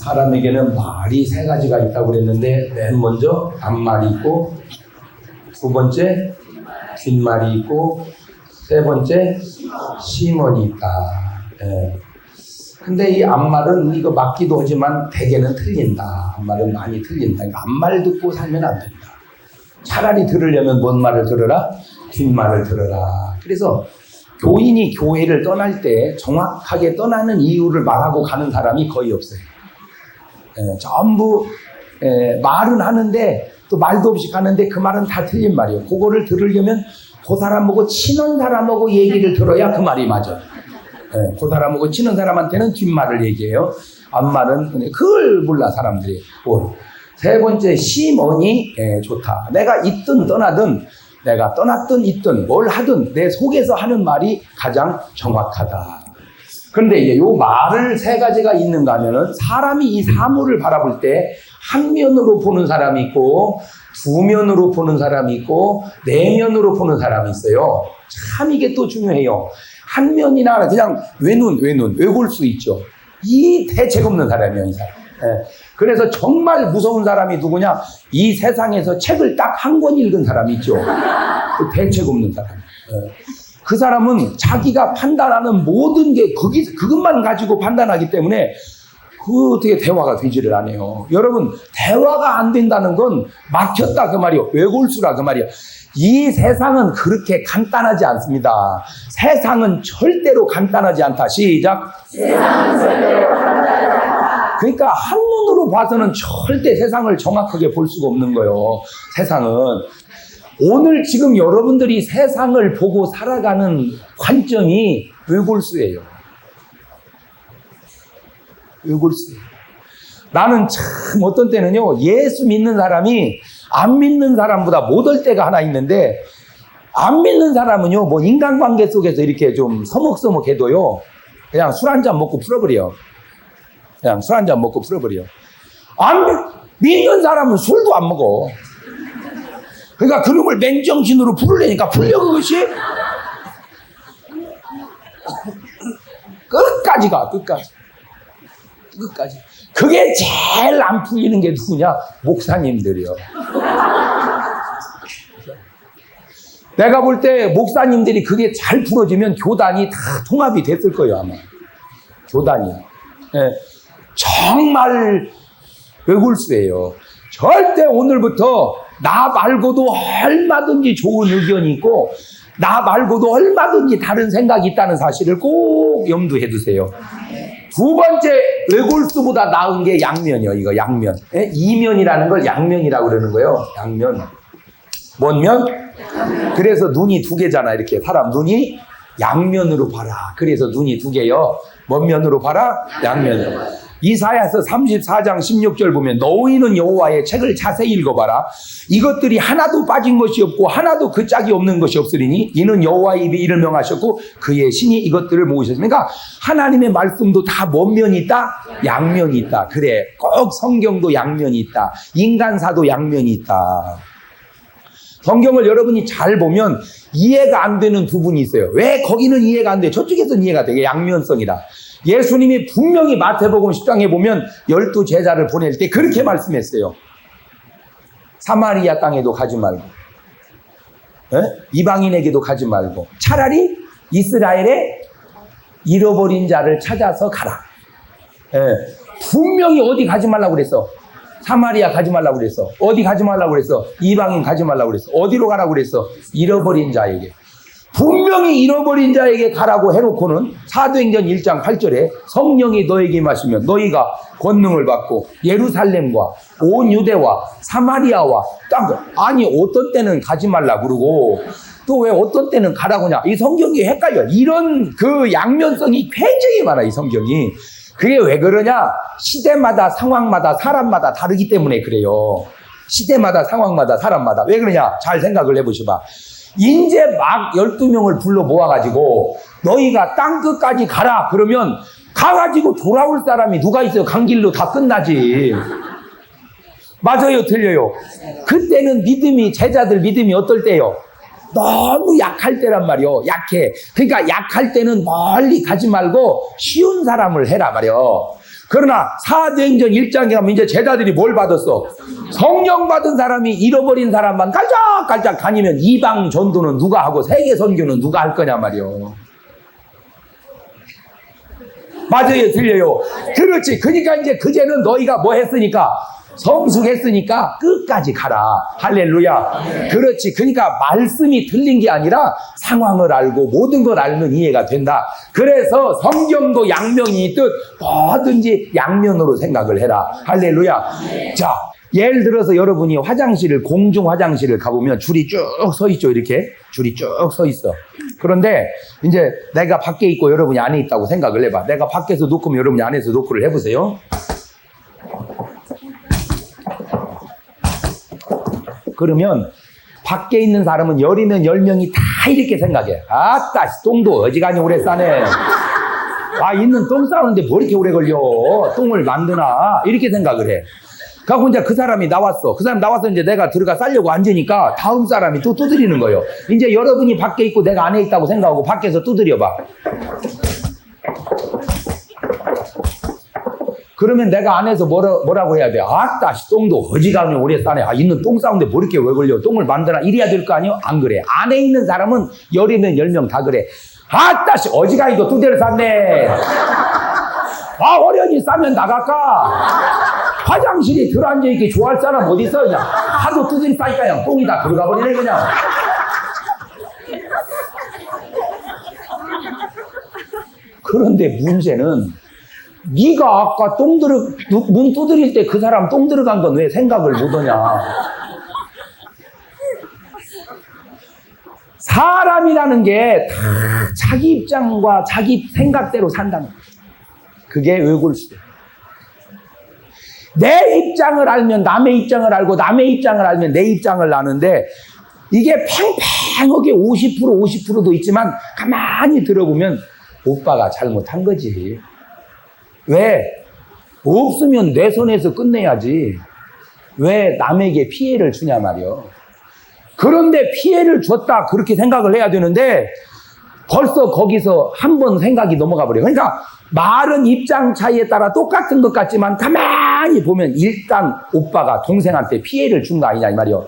사람에게는 말이 세 가지가 있다고 그랬는데 맨 먼저 앞말이 있고, 두 번째 뒷말이 있고, 세 번째 심원이 있다. 예. 근데 이 앞말은 이거 맞기도 하지만 대개는 틀린다. 앞말은 많이 틀린다. 그러니까 앞말 듣고 살면 안 된다. 차라리 들으려면 뭔 말을 들으라? 뒷말을 들으라. 그래서 교인이 교회를 떠날 때 정확하게 떠나는 이유를 말하고 가는 사람이 거의 없어요. 전부 말은 하는데 또 말도 없이 가는데 그 말은 다 틀린 말이에요. 그거를 들으려면 그 사람하고 친한 사람하고 얘기를 들어야 그 말이 맞아요. 그 사람하고 친한 사람한테는 뒷말을 얘기해요. 앞말은 그걸 몰라 사람들이. 세 번째 심언이 좋다. 내가 있든 떠나든 내가 떠났든 있든 뭘 하든 내 속에서 하는 말이 가장 정확하다. 그런데 이제 요 말을 세 가지가 있는가 하면은 사람이 이 사물을 바라볼 때 한 면으로 보는 사람이 있고 두 면으로 보는 사람이 있고 네 면으로 보는 사람이 있어요. 참 이게 또 중요해요. 한 면이나 그냥 외골 수 있죠. 이 대책 없는 사람이에요, 이 사람. 그래서 정말 무서운 사람이 누구냐? 이 세상에서 책을 딱 한 권 읽은 사람이 있죠. 그 대책 없는 사람. 그 사람은 자기가 판단하는 모든 게 그것만 가지고 판단하기 때문에 어떻게 대화가 되지를 않아요. 여러분, 대화가 안 된다는 건 막혔다 그 말이요. 외골수라 그 말이요. 이 세상은 그렇게 간단하지 않습니다. 세상은 절대로 간단하지 않다. 시작. 세상은 절대로 간단하지 않다. 그러니까 한눈으로 봐서는 절대 세상을 정확하게 볼 수가 없는 거예요. 세상은. 오늘 지금 여러분들이 세상을 보고 살아가는 관점이 외골수예요. 외골수예요. 나는 참 어떤 때는요, 예수 믿는 사람이 안 믿는 사람보다 못할 때가 하나 있는데, 안 믿는 사람은요, 뭐 인간관계 속에서 이렇게 좀 서먹서먹해도요, 그냥 술 한잔 먹고 풀어버려요. 그냥 술 한잔 먹고 풀어버려요. 안 믿는 사람은 술도 안 먹어. 그러니까 그놈을 맨정신으로 풀으려니까 풀려 그것이. 끝까지 가, 끝까지. 그게 제일 안 풀리는 게 누구냐? 목사님들이요. 내가 볼 때 목사님들이 그게 잘 풀어지면 교단이 다 통합이 됐을 거예요, 아마. 교단이. 정말 외골수예요. 절대 오늘부터 나 말고도 얼마든지 좋은 의견이 있고 나 말고도 얼마든지 다른 생각이 있다는 사실을 꼭 염두해 두세요. 두 번째 외골수보다 나은 게 양면이요. 이거 양면. 이면이라는 걸 양면이라고 그러는 거예요. 양면. 뭔 면? 그래서 눈이 두 개잖아. 이렇게 사람 눈이 양면으로 봐라. 그래서 눈이 두 개요. 뭔 면으로 봐라? 양면으로. 이사야서 34장 16절 보면 너희는 여호와의 책을 자세히 읽어봐라. 이것들이 하나도 빠진 것이 없고 하나도 그 짝이 없는 것이 없으리니 이는 여호와의 입이 이를 명하셨고 그의 신이 이것들을 모으셨습니다. 그러니까 하나님의 말씀도 다 뭔 면이 있다? 양면이 있다. 그래, 꼭 성경도 양면이 있다. 인간사도 양면이 있다. 성경을 여러분이 잘 보면 이해가 안 되는 부분이 있어요. 왜 거기는 이해가 안 돼? 저쪽에서는 이해가 되게 양면성이다. 예수님이 분명히 마태복음 10장에 보면 12 제자를 보낼 때 그렇게 말씀했어요. 사마리아 땅에도 가지 말고 이방인에게도 가지 말고 차라리 이스라엘의 잃어버린 자를 찾아서 가라. 분명히 어디 가지 말라고 그랬어? 사마리아 가지 말라고 그랬어. 어디 가지 말라고 그랬어? 이방인 가지 말라고 그랬어. 어디로 가라고 그랬어? 잃어버린 자에게. 분명히 잃어버린 자에게 가라고 해놓고는 사도행전 1장 8절에 성령이 너에게 임하시면 너희가 권능을 받고 예루살렘과 온 유대와 사마리아와 아니 어떤 때는 가지 말라고 그러고 또 왜 어떤 때는 가라고 하냐. 이 성경이 헷갈려. 이런 그 양면성이 굉장히 많아, 이 성경이. 그게 왜 그러냐? 시대마다 상황마다 사람마다 다르기 때문에 그래요. 시대마다 상황마다 사람마다. 왜 그러냐? 잘 생각을 해보셔봐. 인제 막 12명을 불러 모아가지고 너희가 땅끝까지 가라 그러면 가가지고 돌아올 사람이 누가 있어요? 간 길로 다 끝나지. 맞아요, 틀려요? 그때는 믿음이, 제자들 믿음이 어떨 때요? 너무 약할 때란 말이요. 약해. 그러니까 약할 때는 멀리 가지 말고 쉬운 사람을 해라 말이요. 그러나 사도행전 1장에 가면 이제 제자들이 뭘 받았어? 성령 받은 사람이 잃어버린 사람만 깔짝깔짝 다니면 이방 전도는 누가 하고 세계 선교는 누가 할 거냐 말이요. 맞아요, 들려요. 그렇지. 그러니까 이제 그제는 너희가 뭐 했으니까 성숙했으니까 끝까지 가라. 할렐루야. 그렇지. 그러니까 말씀이 틀린 게 아니라 상황을 알고 모든 걸 알면 이해가 된다. 그래서 성경도 양면이 있듯 뭐든지 양면으로 생각을 해라. 할렐루야. 자, 예를 들어서 여러분이 화장실을, 공중 화장실을 가보면 줄이 쭉 서 있죠. 이렇게 줄이 쭉 서 있어. 그런데 이제 내가 밖에 있고 여러분이 안에 있다고 생각을 해봐. 내가 밖에서 놓고 여러분이 안에서 놓고를 해보세요. 그러면 밖에 있는 사람은 10이면 10명이 다 이렇게 생각해. 아따, 똥도 어지간히 오래 싸네. 아, 있는 똥 싸는데 뭐 이렇게 오래 걸려. 똥을 만드나. 이렇게 생각을 해. 그래서 이제 그 사람이 나왔어. 그 사람 나와서 이제 내가 들어가 싸려고 앉으니까 다음 사람이 또 두드리는 거예요. 이제 여러분이 밖에 있고 내가 안에 있다고 생각하고 밖에서 두드려봐. 그러면 내가 안에서 뭐라고 해야 돼? 아따, 똥도 어지간히 오래 싸네. 아, 있는 똥 싸는데 뭐 이렇게 왜 걸려? 똥을 만드나? 이래야 될 거 아니요? 안 그래. 안에 있는 사람은 10이면 10명 다 그래. 아따, 어지간히도 두대를 쌌네. 아, 어련히 싸면 나갈까? 화장실이 들어앉아있기 좋아할 사람 어디 있어? 그냥 하도 두드리 싸니까 그냥 똥이 다 들어가 버리네, 그냥. 그런데 문제는 네가 아까 문 두드릴 때 그 사람 똥 들어간 건 왜 생각을 못 하냐. 사람이라는 게 다 자기 입장과 자기 생각대로 산다는 거예요. 그게 의골수대. 내 입장을 알면 남의 입장을 알고 남의 입장을 알면 내 입장을 아는데 이게 팽팽하게 50%도 있지만 가만히 들어보면 오빠가 잘못한 거지. 왜? 없으면 내 손에서 끝내야지. 왜 남에게 피해를 주냐 말이요. 그런데 피해를 줬다 그렇게 생각을 해야 되는데 벌써 거기서 한 번 생각이 넘어가 버려요. 그러니까 말은 입장 차이에 따라 똑같은 것 같지만 가만히 보면 일단 오빠가 동생한테 피해를 준 거 아니냐 이 말이요.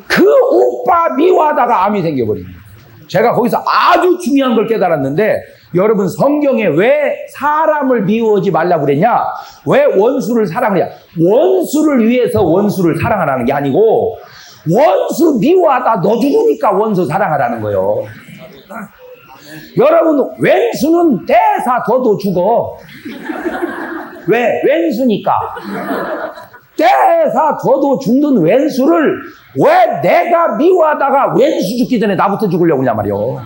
그 오빠 미워하다가 암이 생겨버립니다. 제가 거기서 아주 중요한 걸 깨달았는데 여러분 성경에 왜 사람을 미워하지 말라고 그랬냐? 왜 원수를 사랑하냐? 원수를 위해서 원수를 사랑하라는 게 아니고 원수 미워하다 너 죽으니까 원수 사랑하라는 거예요. 여러분 왼수는 대사 둬도 죽어. 왜? 왼수니까. 대사 둬도 죽는 왼수를 왜 내가 미워하다가 왼수 죽기 전에 나부터 죽으려고 하냐 말이요.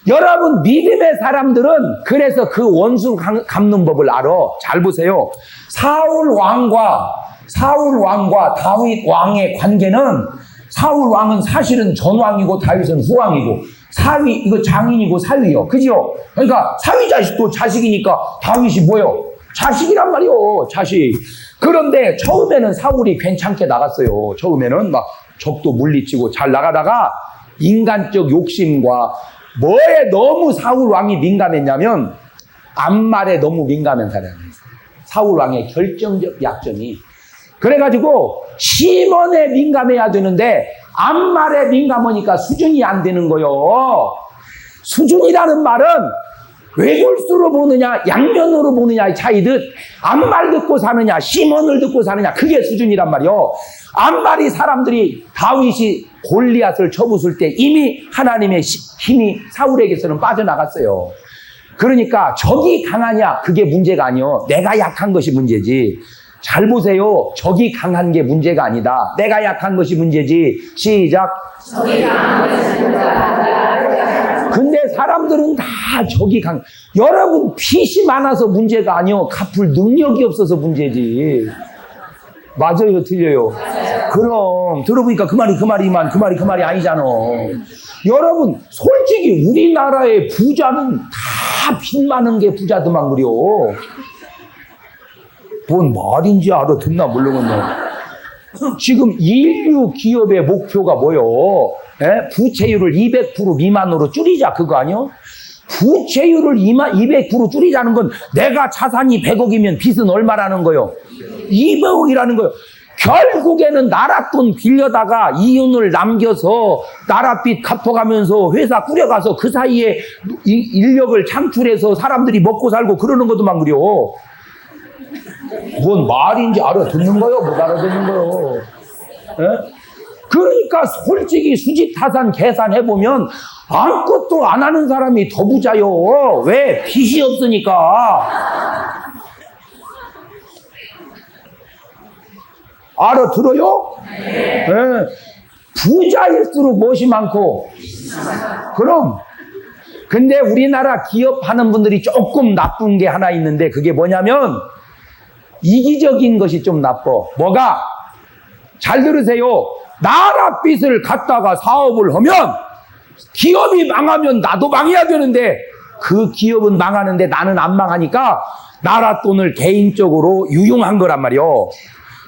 여러분 믿음의 사람들은 그래서 그 원수 갚는 법을 알아. 잘 보세요. 사울 왕과 다윗 왕의 관계는 사울 왕은 사실은 전왕이고 다윗은 후왕이고 이거 장인이고 사위요. 그죠? 그러니까 사위 자식도 자식이니까 다윗이 뭐요? 자식이란 말이요. 자식. 그런데 처음에는 사울이 괜찮게 나갔어요. 처음에는 막 적도 물리치고 잘 나가다가 인간적 욕심과 뭐에 너무 사울 왕이 민감했냐면 암말에 너무 민감한 사람이에요. 사울 왕의 결정적 약점이. 그래가지고 심원에 민감해야 되는데 암말에 민감하니까 수준이 안 되는 거요. 수준이라는 말은 외골수로 보느냐 양면으로 보느냐의 차이듯 암말 듣고 사느냐 심원을 듣고 사느냐 그게 수준이란 말이요. 암말이 사람들이 다윗이 골리앗을 쳐부술 때 이미 하나님의 힘이 사울에게서는 빠져나갔어요. 그러니까 적이 강하냐 그게 문제가 아니요. 내가 약한 것이 문제지. 잘 보세요. 적이 강한 게 문제가 아니다. 내가 약한 것이 문제지. 시작. 적이 강한 것이 문제가. 근데 사람들은 다 적이 강. 여러분 빚이 많아서 문제가 아니요. 갚을 능력이 없어서 문제지. 맞아요, 틀려요. 맞아요. 그럼 들어보니까 그 말이 아니잖아. 여러분 솔직히 우리나라의 부자는 다 빚 많은 게 부자들만 그려. 뭔 말인지 알아듣나 모르겠네. 지금 인류 기업의 목표가 뭐요? 부채율을 200% 미만으로 줄이자 그거 아니요? 부채율을 200% 줄이자는 건 내가 자산이 100억이면 빚은 얼마라는 거요? 200억이라는 거요. 결국에는 나라 돈 빌려다가 이윤을 남겨서 나라빚 갚아가면서 회사 꾸려가서 그 사이에 인력을 창출해서 사람들이 먹고 살고 그러는 것도만 그려. 뭔 말인지 알아듣는 거요? 못 알아듣는 거요? 에? 그러니까 솔직히 수지타산 계산해보면 아무것도 안 하는 사람이 더 부자요. 왜? 빚이 없으니까. 알아들어요? 네. 부자일수록 무엇이 많고? 그럼. 근데 우리나라 기업하는 분들이 조금 나쁜 게 하나 있는데 그게 뭐냐면 이기적인 것이 좀 나빠. 뭐가? 잘 들으세요. 나라 빚을 갖다가 사업을 하면 기업이 망하면 나도 망해야 되는데 그 기업은 망하는데 나는 안 망하니까 나라 돈을 개인적으로 유용한 거란 말이요.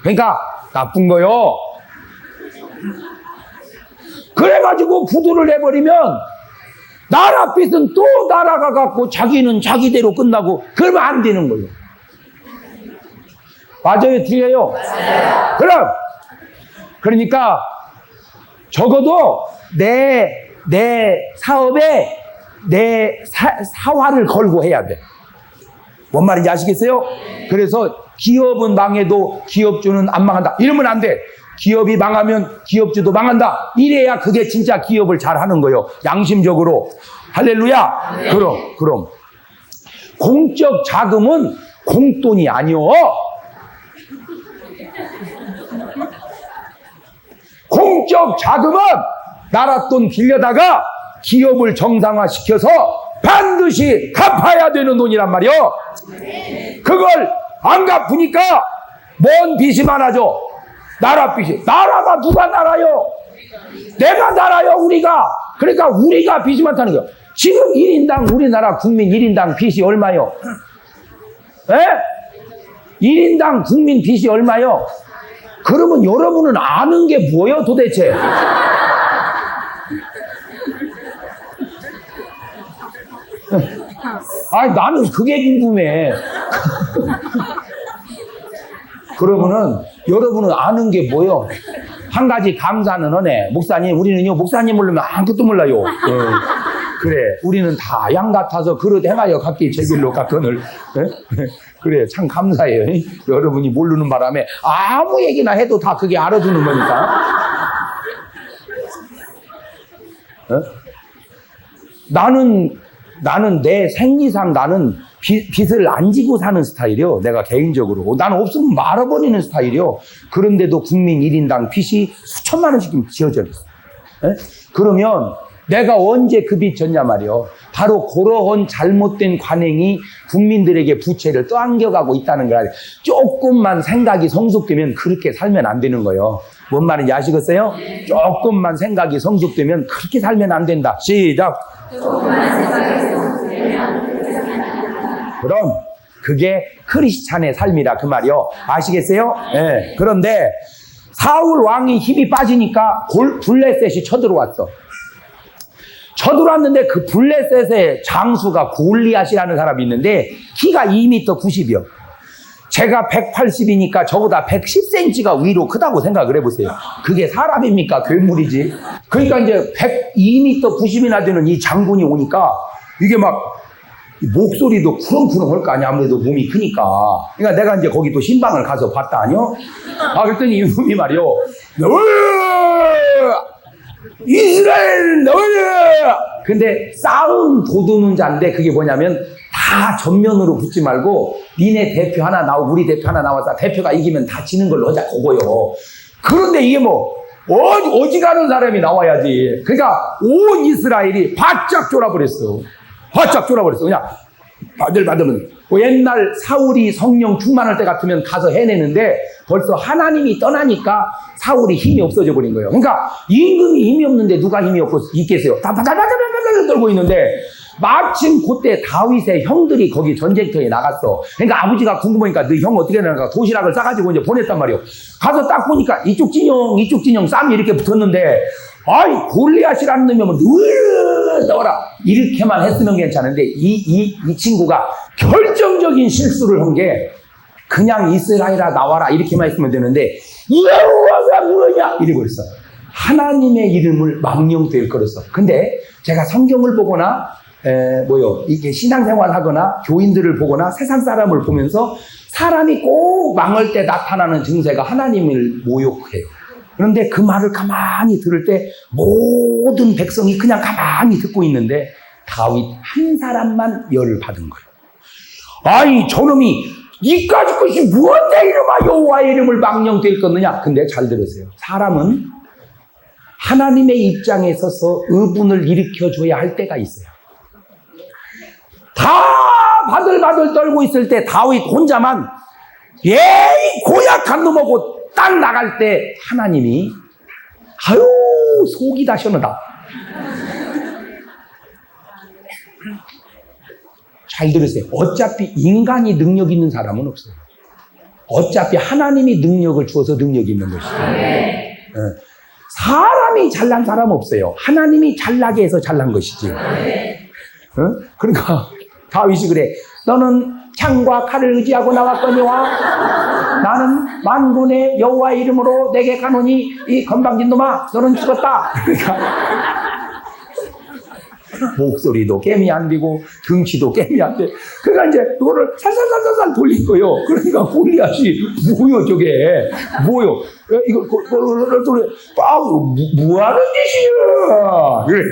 그러니까 나쁜 거요. 그래가지고 부도를 내버리면 나라 빚은 또 나라가 갖고 자기는 자기대로 끝나고 그러면 안 되는 거예요. 맞아요? 틀려요? 맞아요. 그러니까 적어도 내 사업에 내 사활을 걸고 해야 돼. 뭔 말인지 아시겠어요? 그래서 기업은 망해도 기업주는 안 망한다. 이러면 안 돼. 기업이 망하면 기업주도 망한다. 이래야 그게 진짜 기업을 잘 하는 거예요. 양심적으로. 할렐루야. 네. 그럼. 공적 자금은 공돈이 아니요. 공적 자금은 나라 돈 빌려다가 기업을 정상화시켜서 반드시 갚아야 되는 돈이란 말이요. 그걸 안 갚으니까 뭔 빚이 많아져? 나라 빚이. 나라가 누가 날아요? 내가 날아요, 우리가. 그러니까 우리가 빚이 많다는 거예요. 지금 1인당 우리나라 국민 1인당 빚이 얼마요? 에? 1인당 국민 빚이 얼마요? 그러면 여러분은 아는 게 뭐예요, 도대체? 아니, 나는 그게 궁금해. 그러면은, 여러분은 아는 게 뭐예요? 한 가지 감사는 하네. 목사님, 우리는요, 목사님 모르면 아무것도 몰라요. 그래, 우리는 다 양 같아서 그릇 행하여 각기 제 길로 가거늘. 그래, 참 감사해요. 여러분이 모르는 바람에 아무 얘기나 해도 다 그게 알아두는 거니까. 나는 내 생리상 나는 빚을 안 지고 사는 스타일이요. 내가 개인적으로. 나는 없으면 말아버리는 스타일이요. 그런데도 국민 1인당 빚이 수천만 원씩 지어져 있어. 그러면 내가 언제 그 빚 졌냐 말이요. 바로 그러한 잘못된 관행이 국민들에게 부채를 떠안겨가고 있다는 거야. 조금만 생각이 성숙되면 그렇게 살면 안 되는 거예요. 뭔 말인지 아시겠어요? 조금만 생각이 성숙되면 그렇게 살면 안 된다. 시작. 조금만 생각이 성숙되면 그렇게 살면 안 된다. 그럼 그게 크리스찬의 삶이라 그 말이요. 아시겠어요? 네. 그런데 사울 왕이 힘이 빠지니까 블레셋이 쳐들어왔어. 쳐들어왔는데 그 블레셋의 장수가 골리앗이라는 사람이 있는데 키가 2m 90이요. 제가 180이니까 저보다 110cm가 위로 크다고 생각을 해보세요. 그게 사람입니까? 괴물이지. 그러니까 이제 2m 90이나 되는 이 장군이 오니까 이게 막 목소리도 쿠렁쿠렁 할 거 아니야. 아무래도 몸이 크니까. 그러니까 내가 이제 거기 또 신방을 가서 봤다 아니요? 그랬더니 이놈이 말이요. 이스라엘 너희야! 근데 싸움 도두는 자인데 그게 뭐냐면 다 전면으로 붙지 말고 니네 대표 하나 나오고 우리 대표 하나 나와서 대표가 이기면 다 지는 걸로 하자 그거요. 그런데 이게 뭐 어지간한 사람이 나와야지. 그러니까 온 이스라엘이 바짝 쫄아버렸어. 바짝 쫄아버렸어. 그냥 바들바들은 옛날 사울이 성령 충만할 때 같으면 가서 해내는데 벌써 하나님이 떠나니까 사울이 힘이 없어져 버린 거예요. 그러니까 임금이 힘이 없는데 누가 힘이 없고 있겠어요? 다 바들바들 떨고 있는데 마침 그때 다윗의 형들이 거기 전쟁터에 나갔어. 그러니까 아버지가 궁금하니까 너 형 어떻게 나가 도시락을 싸가지고 이제 보냈단 말이오. 가서 딱 보니까 이쪽 진영 쌈이 이렇게 붙었는데, 아이 골리앗이라는 놈이 뭐 늘 떠라 이렇게만 했으면 괜찮은데 이 친구가 결정적인 실수를 한 게 그냥 이스라엘아 나와라 이렇게만 했으면 되는데 여호와가 뭐냐 이러고 있어. 하나님의 이름을 망령되이 걸었어. 근데 제가 성경을 보거나 이게 신앙생활 하거나 교인들을 보거나 세상 사람을 보면서 사람이 꼭 망할 때 나타나는 증세가 하나님을 모욕해요. 그런데 그 말을 가만히 들을 때 모든 백성이 그냥 가만히 듣고 있는데 다윗 한 사람만 열을 받은 거예요. 아니 저놈이 이까짓 것이 무언데 이름아 여호와의 이름을 망령되이 껐느냐. 근데 잘 들으세요. 사람은 하나님의 입장에 서서 의분을 일으켜줘야 할 때가 있어요. 다 바들바들 떨고 있을 때 다윗 혼자만 예이 고약한 놈하고 딱 나갈 때 하나님이 아유 속이 다 시원하다. 잘 들으세요. 어차피 인간이 능력 있는 사람은 없어요. 어차피 하나님이 능력을 주어서 능력이 있는 것이죠. 사람이 잘난 사람 없어요. 하나님이 잘나게 해서 잘난 것이지. 그러니까 다윗이 그래. 너는 창과 칼을 의지하고 나왔거니와 나는 만군의 여호와의 이름으로 내게 가노니 이 건방진 놈아 너는 죽었다. 그러니까 목소리도 깨미 안 되고 등치도 깨미 안 돼. 그러니까 이제 그거를 살살살살 돌린 거예요. 그러니까 골리앗이 뭐요 저게 뭐요? 이거 뭐하는 짓이야? 그래.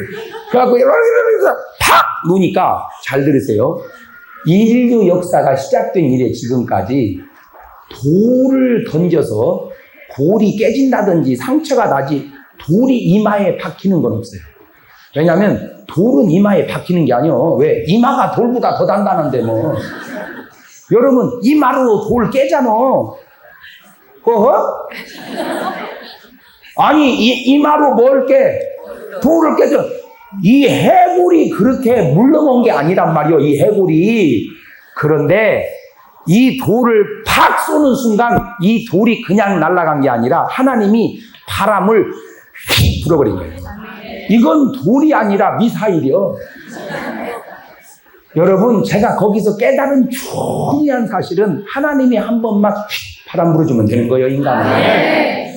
그래갖고 이러면서 팍 놓으니까 잘 들으세요. 인류 역사가 시작된 이래 지금까지 돌을 던져서 돌이 깨진다든지 상처가 나지 돌이 이마에 박히는 건 없어요. 왜냐하면 돌은 이마에 박히는 게 아니요. 왜? 이마가 돌보다 더 단단한데 뭐. 여러분 이마로 돌 깨잖아. 아니 이마로 뭘 깨? 돌을 깨져. 이 해골이 그렇게 물러온 게 아니란 말이요. 이 해골이. 그런데 이 돌을 팍 쏘는 순간 이 돌이 그냥 날아간 게 아니라 하나님이 바람을 휙 불어버린 거예요. 이건 돌이 아니라 미사일이요. 여러분 제가 거기서 깨달은 중요한 사실은 하나님이 한 번만 휙 바람 불어주면 되는 거예요. 인간은.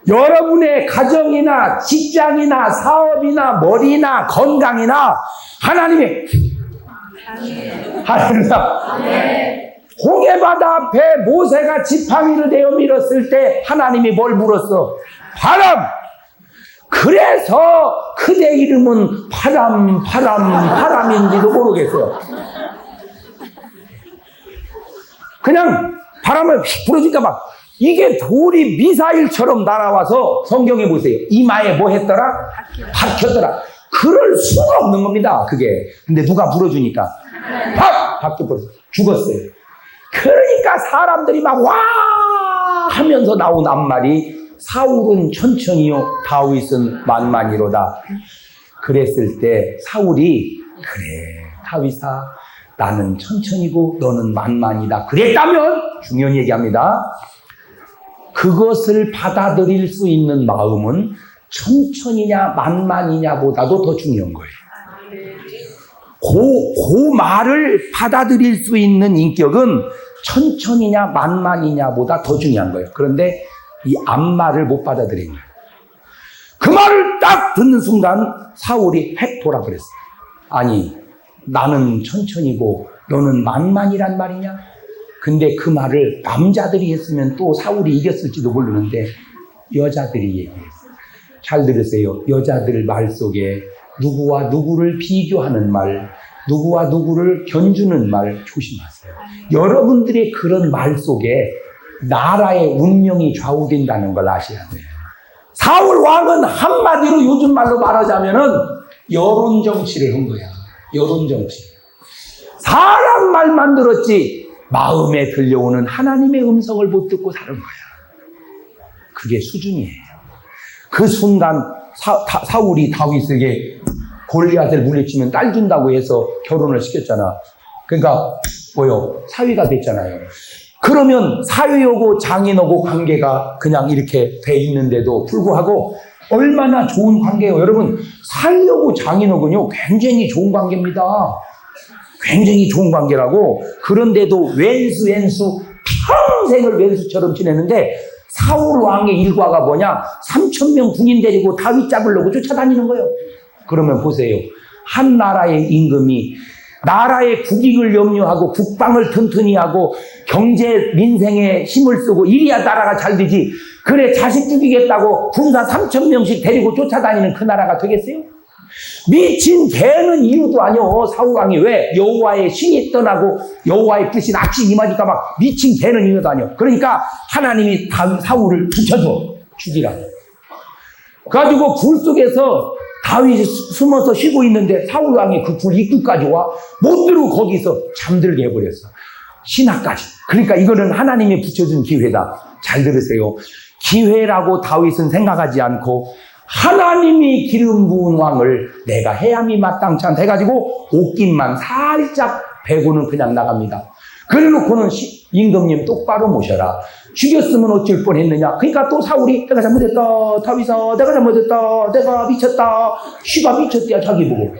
여러분의 가정이나 직장이나 사업이나 머리나 건강이나 하나님이 할렐루야. 홍해바다 앞에 모세가 지팡이를 대어 밀었을 때 하나님이 뭘 불었어? 바람. 그래서 그대 이름은 바람인지도 모르겠어요. 그냥 바람을 휙 불어주니까 막 이게 돌이 미사일처럼 날아와서 성경에 보세요. 이마에 뭐 했더라? 박혔더라. 그럴 수가 없는 겁니다. 그게. 근데 누가 불어주니까 팍! 박혀버렸어. 죽었어요. 그러니까 사람들이 막 와! 하면서 나온 앞말이 사울은 천천히요 다윗은 만만이로다. 그랬을 때 사울이 그래 다윗아 나는 천천히고 너는 만만이다. 그랬다면 중요한 얘기합니다. 그것을 받아들일 수 있는 마음은 천천히냐 만만이냐보다도 더 중요한 거예요. 그 말을 받아들일 수 있는 인격은 천천히냐 만만이냐보다 더 중요한 거예요. 그런데 이 앞말을 못 받아들인 거예요. 그 말을 딱 듣는 순간 사울이 획 돌아버렸어요. 아니 나는 천천히고 너는 만만이란 말이냐? 근데 그 말을 남자들이 했으면 또 사울이 이겼을지도 모르는데 여자들이 얘기했어요. 잘 들으세요. 여자들 말 속에 누구와 누구를 비교하는 말, 누구와 누구를 견주는 말 조심하세요. 여러분들의 그런 말 속에 나라의 운명이 좌우된다는 걸 아셔야 돼요. 사울 왕은 한마디로 요즘 말로 말하자면은 여론 정치를 한 거야. 여론 정치. 사람 말만 들었지 마음에 들려오는 하나님의 음성을 못 듣고 사는 거야. 그게 수준이에요. 그 순간 사울이 다윗에게 골리앗을 물리치면 딸 준다고 해서 결혼을 시켰잖아. 그러니까 뭐요? 사위가 됐잖아요. 그러면 사위하고 장인하고 관계가 그냥 이렇게 돼 있는데도 불구하고 얼마나 좋은 관계예요. 여러분, 사위하고 장인하고는요 굉장히 좋은 관계입니다. 굉장히 좋은 관계라고. 그런데도 왼수 평생을 왼수처럼 지내는데 사울 왕의 일과가 뭐냐? 3,000명 군인 데리고 다윗 잡으려고 쫓아다니는 거예요. 그러면 보세요. 한 나라의 임금이 나라의 국익을 염려하고 국방을 튼튼히 하고 경제 민생에 힘을 쓰고 이래야 나라가 잘 되지. 그래 자식 죽이겠다고 군사 3,000명씩 데리고 쫓아다니는 그 나라가 되겠어요? 미친 개는 이유도 아니요. 사울왕이 왜? 여호와의 신이 떠나고 여호와의 뜻이 낯이 임하니까 막 미친 개는 이유도 아니요. 그러니까 하나님이 사울을 붙여줘 죽이라. 그래가지고 불 속에서 다윗이 숨어서 쉬고 있는데 사울왕이 그 불 입구까지 와 못 들고 거기서 잠들게 해버렸어. 신하까지. 그러니까 이거는 하나님이 붙여준 기회다. 잘 들으세요. 기회라고 다윗은 생각하지 않고 하나님이 기름 부은 왕을 내가 해함이 마땅치 않다 해가지고 옷깃만 살짝 베고는 그냥 나갑니다. 그래놓고는 임금님 똑바로 모셔라. 죽였으면 어쩔 뻔했느냐. 그러니까 또 사울이 내가 잘못했다. 다윗아 내가 잘못했다. 내가 미쳤다. 쉬가 미쳤대야 자기 보고.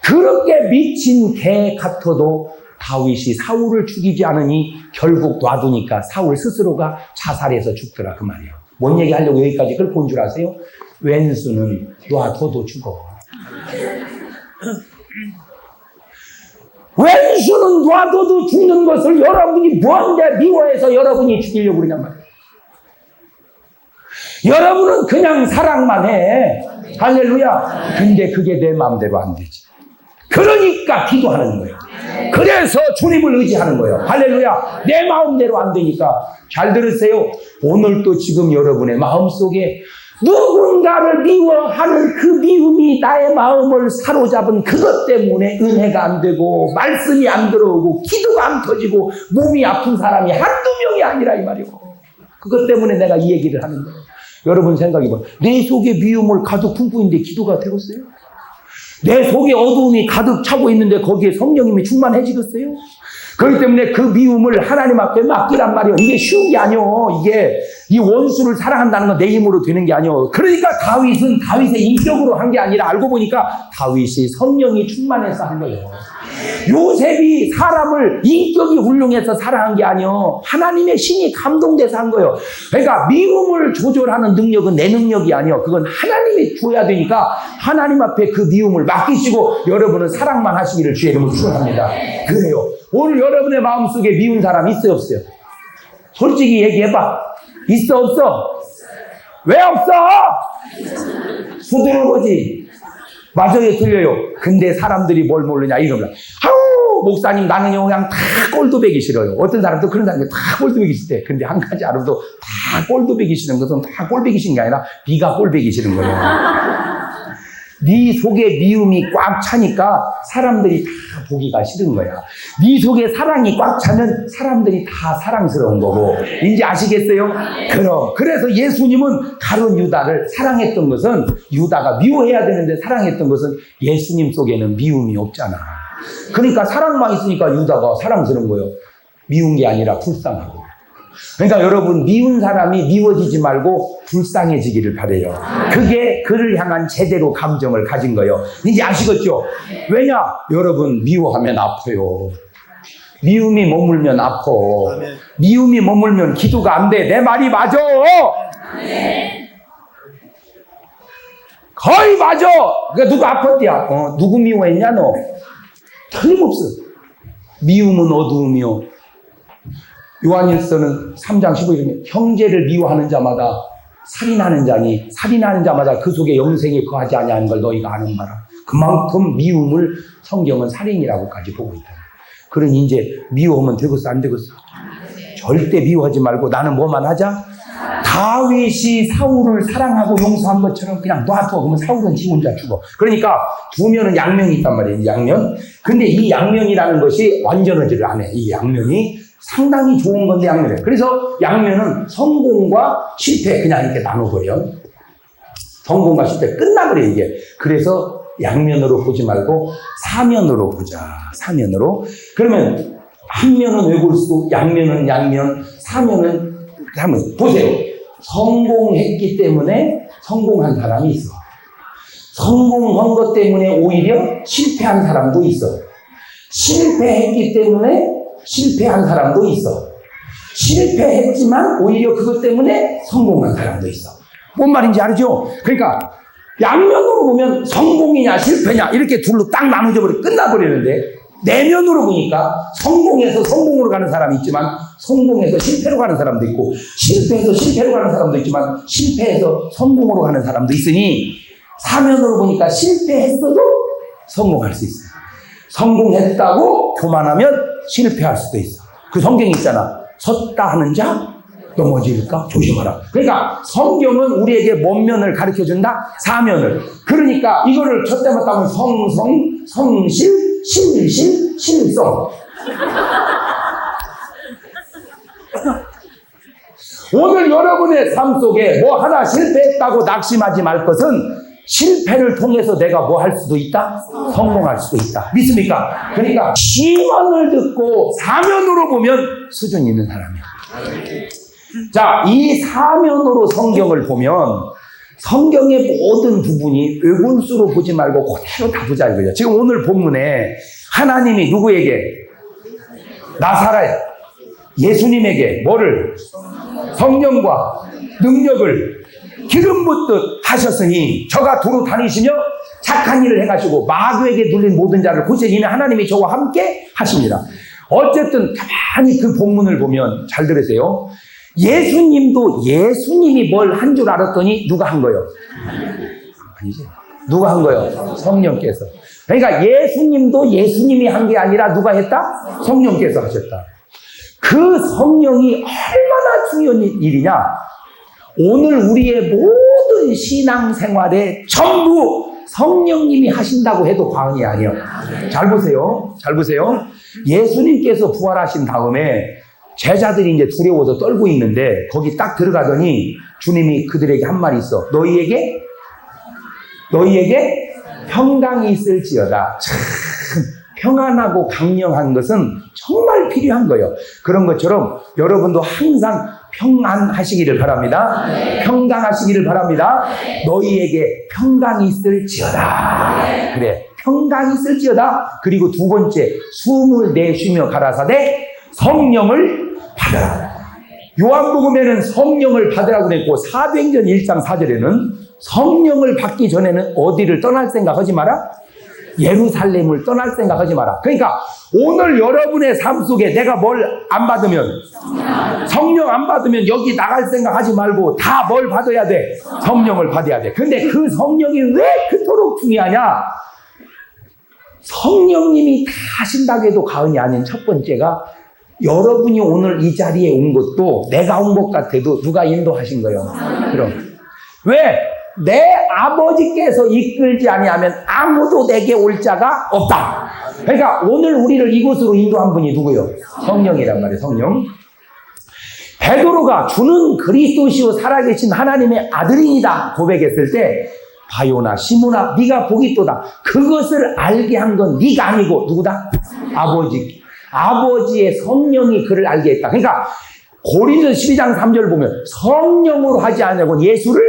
그렇게 미친 개 같아도 다윗이 사울을 죽이지 않으니 결국 놔두니까 사울 스스로가 자살해서 죽더라 그 말이에요. 뭔 얘기 하려고 여기까지 끌고 온 줄 아세요? 왼수는 놔둬도 죽어. 왼수는 놔둬도 죽는 것을 여러분이 뭔데 미워해서 여러분이 죽이려고 그러냔 말이에요. 여러분은 그냥 사랑만 해. 할렐루야. 근데 그게 내 마음대로 안 되지. 그러니까 기도하는 거예요. 그래서 주님을 의지하는 거예요. 할렐루야. 내 마음대로 안 되니까. 잘 들으세요. 오늘도 지금 여러분의 마음속에 누군가를 미워하는 그 미움이 나의 마음을 사로잡은 그것 때문에 은혜가 안 되고 말씀이 안 들어오고 기도가 안 터지고 몸이 아픈 사람이 한두 명이 아니라 이 말이에요. 그것 때문에 내가 이 얘기를 하는 거예요. 여러분 생각해봐요. 내 속에 미움을 가득 품고 있는데 기도가 되겠어요? 내 속에 어두움이 가득 차고 있는데 거기에 성령님이 충만해지겠어요? 그렇기 때문에 그 미움을 하나님 앞에 맡기란 말이에요. 이게 쉬운 게 아니에요. 이게 이 원수를 사랑한다는 건 내 힘으로 되는 게 아니에요. 그러니까 다윗은 다윗의 인격으로 한 게 아니라 알고 보니까 다윗이 성령이 충만해서 한 거예요. 요셉이 사람을 인격이 훌륭해서 사랑한 게 아니에요. 하나님의 신이 감동돼서 한 거예요. 그러니까 미움을 조절하는 능력은 내 능력이 아니에요. 그건 하나님이 줘야 되니까 하나님 앞에 그 미움을 맡기시고 여러분은 사랑만 하시기를 주의 이름으로 축원합니다. 그래요. 오늘 여러분의 마음속에 미운 사람 있어요, 없어요? 솔직히 얘기해봐. 있어, 없어? 왜 없어? 수두는 거지. 맞아요, 틀려요. 근데 사람들이 뭘 모르냐 이러면 아우 목사님 나는요 그냥 다 꼴도배기 싫어요. 어떤 사람도 그런 사람이 다 꼴도배기 싫대. 근데 한 가지 알아도 다 꼴도배기 싫은 것은 다 꼴배기 싫은 게 아니라 네가 꼴배기 싫은 거예요. 네 속에 미움이 꽉 차니까 사람들이 다 보기가 싫은 거야. 네 속에 사랑이 꽉 차면 사람들이 다 사랑스러운 거고. 이제 아시겠어요? 그럼 그래서 예수님은 가룟 유다를 사랑했던 것은 유다가 미워해야 되는데 사랑했던 것은 예수님 속에는 미움이 없잖아. 그러니까 사랑만 있으니까 유다가 사랑스러운 거예요. 미운 게 아니라 불쌍하고. 그러니까 여러분 미운 사람이 미워지지 말고 불쌍해지기를 바라요. 그게 그를 향한 제대로 감정을 가진 거예요. 이제 아시겠죠? 왜냐? 여러분 미워하면 아파요. 미움이 머물면 아파. 미움이 머물면 기도가 안 돼. 내 말이 맞아. 거의 맞아. 그러니까 누가 아팠대야? 누구 미워했냐 너? 틀림없어. 미움은 어두움이요. 요한일서는 3장 15절에 형제를 미워하는 자마다 살인하는 자니 살인하는 자마다 그 속에 영생이 거하지 아니하는 걸 너희가 아는 바라. 그만큼 미움을 성경은 살인이라고까지 보고 있다. 그러니 이제 미워하면 되겠어 안 되겠어? 절대 미워하지 말고 나는 뭐만 하자? 다윗이 사울을 사랑하고 용서한 것처럼 그냥 놔둬. 그러면 사울은 지 혼자 죽어. 그러니까 두면은 양면이 있단 말이에요. 양면. 근데 이 양면이라는 것이 완전하지를 않아. 이 양면이 상당히 좋은 건데 양면이에요. 그래서 양면은 성공과 실패 그냥 이렇게 나눠버려. 성공과 실패 끝나버려 이게. 그래서 양면으로 보지 말고 사면으로 보자. 사면으로. 그러면 한 면은 외골수, 양면은 양면, 사면은 사면. 보세요. 성공했기 때문에 성공한 사람이 있어. 성공한 것 때문에 오히려 실패한 사람도 있어. 실패했기 때문에 실패한 사람도 있어. 실패했지만 오히려 그것 때문에 성공한 사람도 있어. 뭔 말인지 알죠? 그러니까 양면으로 보면 성공이냐 실패냐 이렇게 둘로 딱 나눠져 버려 끝나버리는데, 내면으로 보니까 성공해서 성공으로 가는 사람이 있지만 성공해서 실패로 가는 사람도 있고, 실패해서 실패로 가는 사람도 있지만 실패해서 성공으로 가는 사람도 있으니, 사면으로 보니까 실패했어도 성공할 수 있어요. 성공했다고 교만하면 실패할 수도 있어. 그 성경이 있잖아. 섰다 하는 자 넘어질까 조심하라. 그러니까 성경은 우리에게 뭔 면을 가르쳐준다? 사면을. 그러니까 이거를 첫 때마다 하면 성실, 실실, 실성. 오늘 여러분의 삶 속에 뭐 하나 실패했다고 낙심하지 말 것은, 실패를 통해서 내가 뭐 할 수도 있다? 성공할 수도 있다. 믿습니까? 그러니까 시면을 듣고 사면으로 보면 수준 있는 사람이야. 자, 이 사면으로 성경을 보면 성경의 모든 부분이 외골수로 보지 말고 그대로 다 보자 이거죠. 지금 오늘 본문에 하나님이 누구에게? 나사렛 예수님에게 뭐를? 성령과 능력을 기름 붓듯 하셨으니 저가 도로 다니시며 착한 일을 행하시고 마귀에게 눌린 모든 자를 고치시니 하나님이 저와 함께 하십니다. 어쨌든 가만히 그 본문을 보면 잘 들으세요. 예수님이 뭘 한 줄 알았더니 누가 한 거예요? 아니지. 누가 한 거예요? 성령께서. 그러니까 예수님도 예수님이 한 게 아니라 누가 했다? 성령께서 하셨다. 그 성령이 얼마나 중요한 일이냐? 오늘 우리의 모든 신앙생활에 전부 성령님이 하신다고 해도 과언이 아니에요. 잘 보세요. 잘 보세요. 예수님께서 부활하신 다음에 제자들이 이제 두려워서 떨고 있는데 거기 딱 들어가더니 주님이 그들에게 한 말이 있어. 너희에게 평강이 있을지어다. 참 평안하고 강령한 것은 정말 필요한 거예요. 그런 것처럼 여러분도 항상 평안하시기를 바랍니다. 평강하시기를 바랍니다. 너희에게 평강이 있을지어다. 그래, 평강이 있을지어다. 그리고 두 번째, 숨을 내쉬며 가라사대 성령을 받아라. 요한복음에는 성령을 받으라고 그랬고, 사도행전 1장 4절에는 성령을 받기 전에는 어디를 떠날 생각하지 마라? 예루살렘을 떠날 생각하지 마라. 그러니까 오늘 여러분의 삶 속에 내가 뭘 안 받으면, 성령 안 받으면 여기 나갈 생각하지 말고 다 뭘 받아야 돼? 성령을 받아야 돼. 근데 그 성령이 왜 그토록 중요하냐? 성령님이 다 하신다고 해도 과언이 아닌 첫 번째가, 여러분이 오늘 이 자리에 온 것도 내가 온 것 같아도 누가 인도하신 거예요. 그럼 왜? 내 아버지께서 이끌지 아니하면 아무도 내게 올 자가 없다. 그러니까 오늘 우리를 이곳으로 인도한 분이 누구요? 성령이란 말이에요. 성령. 베드로가 주는 그리스도시요 살아계신 하나님의 아들이니다 고백했을 때, 바요나 시몬아 네가 복이 있도다. 그것을 알게 한 건 네가 아니고 누구다? 아버지. 아버지의 성령이 그를 알게 했다. 그러니까 고린도서 12장 3절 보면 성령으로 하지 않냐고 예수를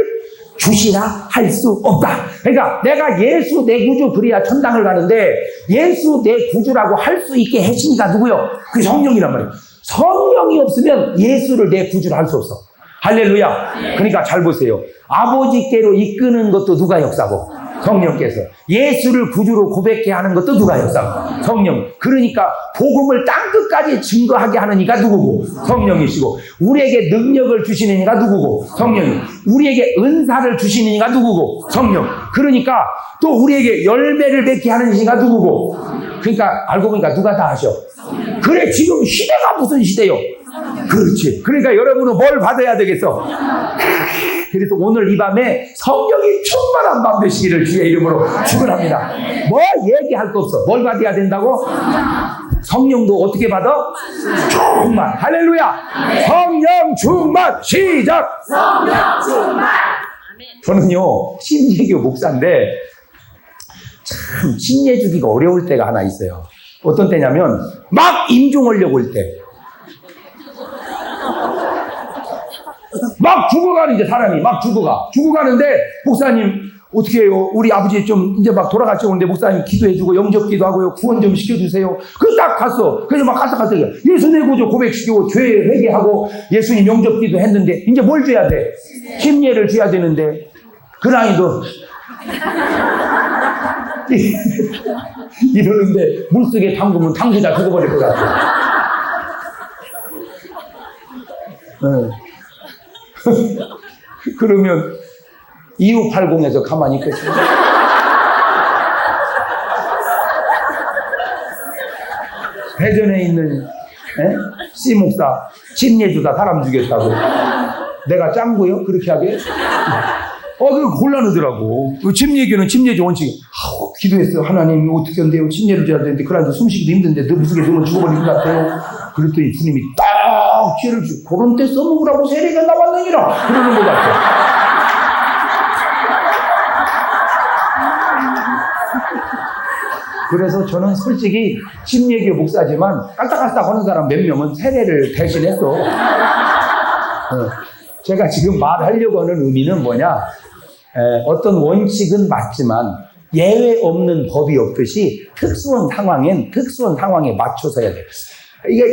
주시라 할 수 없다. 그러니까 내가 예수 내 구주 그래야 천당을 가는데, 예수 내 구주라고 할 수 있게 해주니까 누구요? 그 성령이란 말이에요. 성령이 없으면 예수를 내 구주로 할 수 없어. 할렐루야. 그러니까 잘 보세요. 아버지께로 이끄는 것도 누가 역사고? 성령께서. 예수를 구주로 고백해 하는 것도 누가 역사고? 성령. 그러니까 복음을 땅끝까지 증거하게 하는 이가 누구고? 성령이시고, 우리에게 능력을 주시는 이가 누구고? 성령. 우리에게 은사를 주시는 이가 누구고? 성령. 그러니까 또 우리에게 열매를 맺게 하는 이가 누구고? 그러니까 알고 보니까 누가 다 하셔? 그래, 지금 시대가 무슨 시대요? 그렇지. 그러니까 여러분은 뭘 받아야 되겠어? 그래서 오늘 이 밤에 성령이 충만한 밤 되시기를 주의 이름으로 축원합니다. 뭐 얘기할 거 없어. 뭘 받아야 된다고? 성령도 어떻게 받아? 충만. 할렐루야. 성령 충만. 시작. 성령 충만. 저는요 신재교 목사인데 참 침례 주기가 어려울 때가 하나 있어요. 어떤 때냐면 막 임종하려고 올 때. 막 죽어가는 이제 사람이 막 죽어가는데 목사님 어떻게 해요? 우리 아버지 좀 이제 막 돌아가시는데 목사님 기도해주고 영접기도 하고요. 구원 좀 시켜주세요. 그래서 딱 갔어. 그래서 막 갔다 예수 내 구조 고백시키고 죄 회개하고 예수님 영접기도 했는데 이제 뭘 줘야 돼? 침례를 줘야 되는데 그 나이도 이러는데 물속에 담그면 당기다 죽어버릴 것 같아. 그러면 2580에서 가만히 있겠지. 대전에 있는 C 목사 침례 주다 사람 죽였다고. 내가 짱구요? 그렇게 하게? 그거 곤란하더라고. 침례교는 침례주 원칙. 기도했어요. 하나님 어떻게 한대요? 침례를 줘야 되는데 그러나 숨쉬기도 힘든데 너 무속에 넣으면 죽어버릴 것 같아요. 그랬더니 주님이 딱 죄를 주고 그런 때 써먹으라고 세례가 나왔느니라 그러는 것 같아. 그래서 저는 솔직히 침례교 목사지만 깔딱깔딱 하는 사람 몇 명은 세례를 대신했어. 제가 지금 말하려고 하는 의미는 뭐냐? 어떤 원칙은 맞지만 예외 없는 법이 없듯이 특수한 상황에 맞춰서 해야 돼.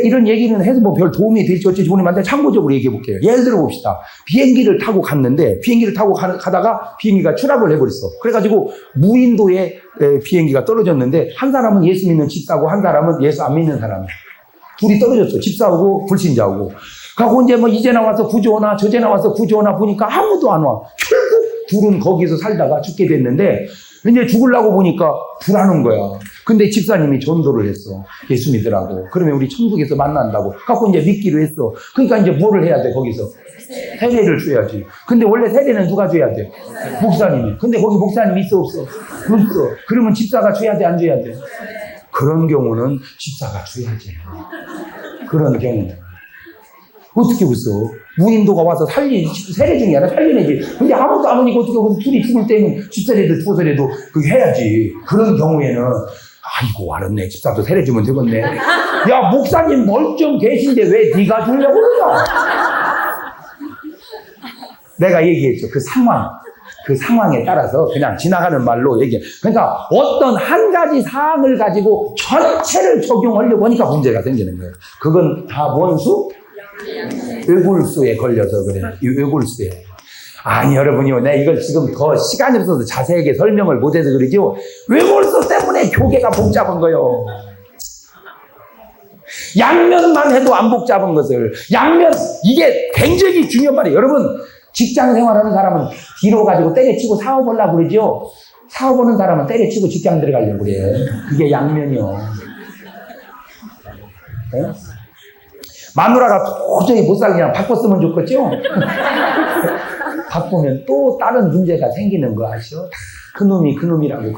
이런 얘기는 해서 뭐 별 도움이 될지 어쩔지 모르겠는데 참고적으로 얘기해 볼게요. 예를 들어 봅시다. 비행기를 타고 갔는데 비행기를 타고 가다가 비행기가 추락을 해버렸어. 그래가지고 무인도에 비행기가 떨어졌는데 한 사람은 예수 믿는 집사고 한 사람은 예수 안 믿는 사람이야. 둘이 떨어졌어. 집사하고 불신자하고. 가고 이제 뭐 이제 나와서 구조나 저제 나와서 구조나 보니까 아무도 안 와. 결국 둘은 거기서 살다가 죽게 됐는데 이제 죽으려고 보니까 불안한 거야. 근데 집사님이 전도를 했어. 예수 믿으라고. 그러면 우리 천국에서 만난다고. 갖고 이제 믿기로 했어. 그러니까 이제 뭐를 해야 돼, 거기서? 세례를 줘야지. 근데 원래 세례는 누가 줘야 돼? 목사님이. 근데 거기 목사님이 있어, 없어? 없어. 그러면 집사가 줘야 돼, 안 줘야 돼? 그런 경우는 집사가 줘야지. 그런 경우는. 어떻게 웃어? 무인도가 와서 세례 중이 아니라 살리내지. 근데 아무도 안 오니까 어떻게 거기서 둘이 죽을 때는 집사라도 죽어서라도 그거 해야지. 그런 경우에는 아이고 알았네. 집사도 세례 주면 되겠네. 야 목사님 멀쩡 계신데 왜 네가 주려고 그러냐? 내가 얘기했죠. 그 상황에 따라서 그냥 지나가는 말로 얘기해. 그러니까 어떤 한 가지 사항을 가지고 전체를 적용하려고 하니까 문제가 생기는 거예요. 그건 다 원수? 외골수에 걸려서 그래. 이 외골수에. 아니 여러분이요. 내가 이걸 지금 더 시간이 없어서 자세하게 설명을 못해서 그러죠. 외골수 때문에 교계가 복잡한 거예요. 양면만 해도 안 복잡한 것을. 양면 이게 굉장히 중요한 말이에요. 여러분 직장 생활하는 사람은 뒤로 가지고 때려치고 사업하려고 그러죠. 사업하는 사람은 때려치고 직장 들어가려고 그래. 그게 양면이요. 네? 마누라가 도저히 못 살게 바꿨으면 좋겠죠? 바꾸면 또 다른 문제가 생기는 거 아시죠? 그놈이 그놈이라고.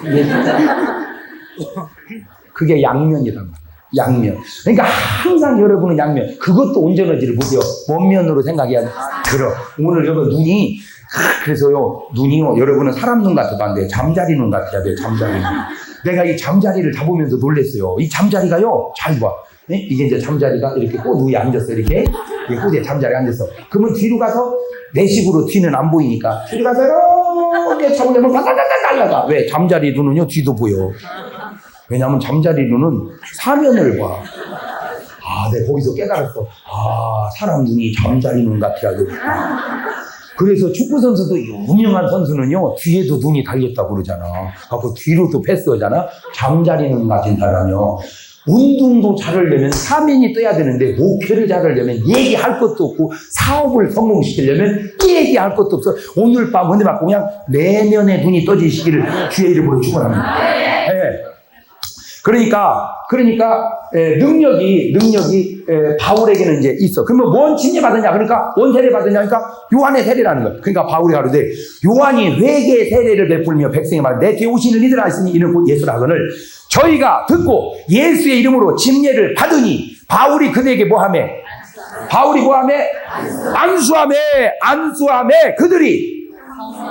그게 양면이란 말이에요. 양면. 그러니까 항상 여러분은 양면. 그것도 온전하지를 못해요. 뭔 면으로 생각해야 돼? 오늘 여러분 눈이, 그래서요, 눈이요, 여러분은 사람 눈 같아도 안 돼요. 잠자리 눈 같아야 돼요, 잠자리 눈. 내가 이 잠자리를 잡으면서 놀랬어요. 이 잠자리가요, 잘 봐. 네? 이게 이제 잠자리가 이렇게 꽃 위에 앉았어, 이렇게. 꽃에 잠자리 앉았어. 그러면 뒤로 가서, 내 식으로 뒤는 안 보이니까. 뒤로 가서 이렇게 잡으려면 바다다다 날라가. 왜? 잠자리 눈은요, 뒤도 보여. 왜냐하면 잠자리 눈은 사면을 봐. 내가 거기서 깨달았어. 사람 눈이 잠자리 눈 같아야 되겠다. 그래서 축구선수도 유명한 선수는요, 뒤에도 눈이 달렸다고 그러잖아. 그 뒤로도 패스하잖아. 잠자리 눈 같은 사람이요. 운동도 잘하려면 사면이 떠야 되는데, 목표를 잘하려면 얘기할 것도 없고, 사업을 성공시키려면 얘기할 것도 없어. 오늘 밤 은혜 받고 그냥 내면의 눈이 떠지시기를 주의 이름으로 축원합니다. 네. 그러니까 능력이 바울에게는 이제 있어. 그러면 뭔 침례 받느냐? 그러니까 뭔 세례 받느냐? 그러니까 요한의 세례라는 거예요. 그러니까 바울이 가로되 요한이 회개 세례를 베풀며 백성에 말하되 내 뒤에 오시는 이들 하시니 이는 곧 예수라 하거늘 저희가 듣고 예수의 이름으로 침례를 받으니 바울이 그들에게 뭐하며? 바울이 뭐하며? 안수하며 그들이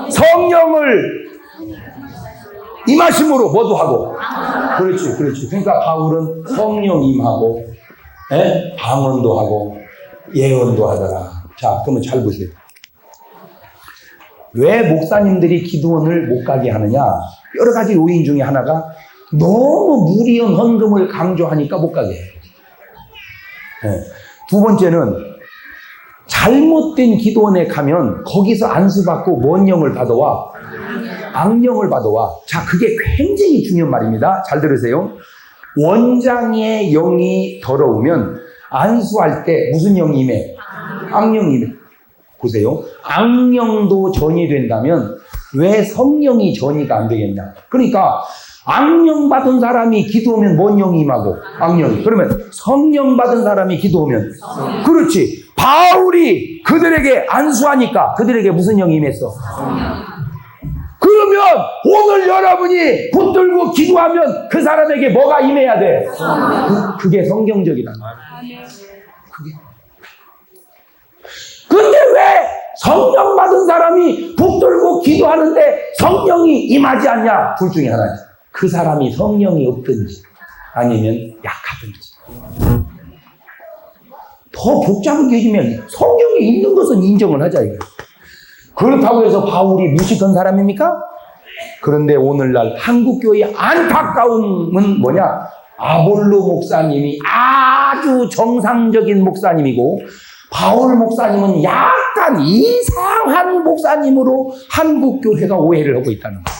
성령을 임하심으로 뭐도 하고. 그렇지, 그렇지. 그러니까 바울은 성령 임하고, 방언도 하고, 예언도 하더라. 자, 그러면 잘 보세요. 왜 목사님들이 기도원을 못 가게 하느냐? 여러 가지 요인 중에 하나가 너무 무리한 헌금을 강조하니까 못 가게 해요. 두 번째는 잘못된 기도원에 가면 거기서 안수받고 뭔 영을 받아와? 악령을 받아와. 자, 그게 굉장히 중요한 말입니다. 잘 들으세요. 원장의 영이 더러우면 안수할 때 무슨 영이 임해? 악령이 임해. 보세요. 악령도 전이 된다면 왜 성령이 전이가 안 되겠냐? 그러니까 악령 받은 사람이 기도하면 뭔 영이 임하고? 악령이. 그러면 성령 받은 사람이 기도하면? 그렇지. 바울이 그들에게 안수하니까 그들에게 무슨 영이 임했어? 그러면 오늘 여러분이 붙들고 기도하면 그 사람에게 뭐가 임해야 돼? 그게 성경적이란 말이야. 그게. 근데 왜 성령 받은 사람이 붙들고 기도하는데 성령이 임하지 않냐? 둘 중에 하나지. 그 사람이 성령이 없든지 아니면 약하든지. 더 복잡하게 해주면 성령이 있는 것은 인정을 하자 이거예요. 그렇다고 해서 바울이 무식한 사람입니까? 그런데 오늘날 한국교회의 안타까움은 뭐냐? 아볼로 목사님이 아주 정상적인 목사님이고 바울 목사님은 약간 이상한 목사님으로 한국교회가 오해를 하고 있다는 거예요.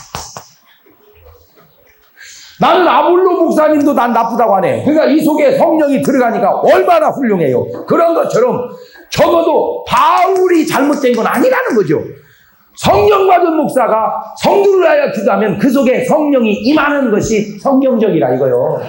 나는 아볼로 목사님도 난 나쁘다고 하네. 그러니까 이 속에 성령이 들어가니까 얼마나 훌륭해요. 그런 것처럼 적어도 바울이 잘못된 건 아니라는 거죠. 성령 받은 목사가 성도를 하여 기도하면 그 속에 성령이 임하는 것이 성경적이라 이거요.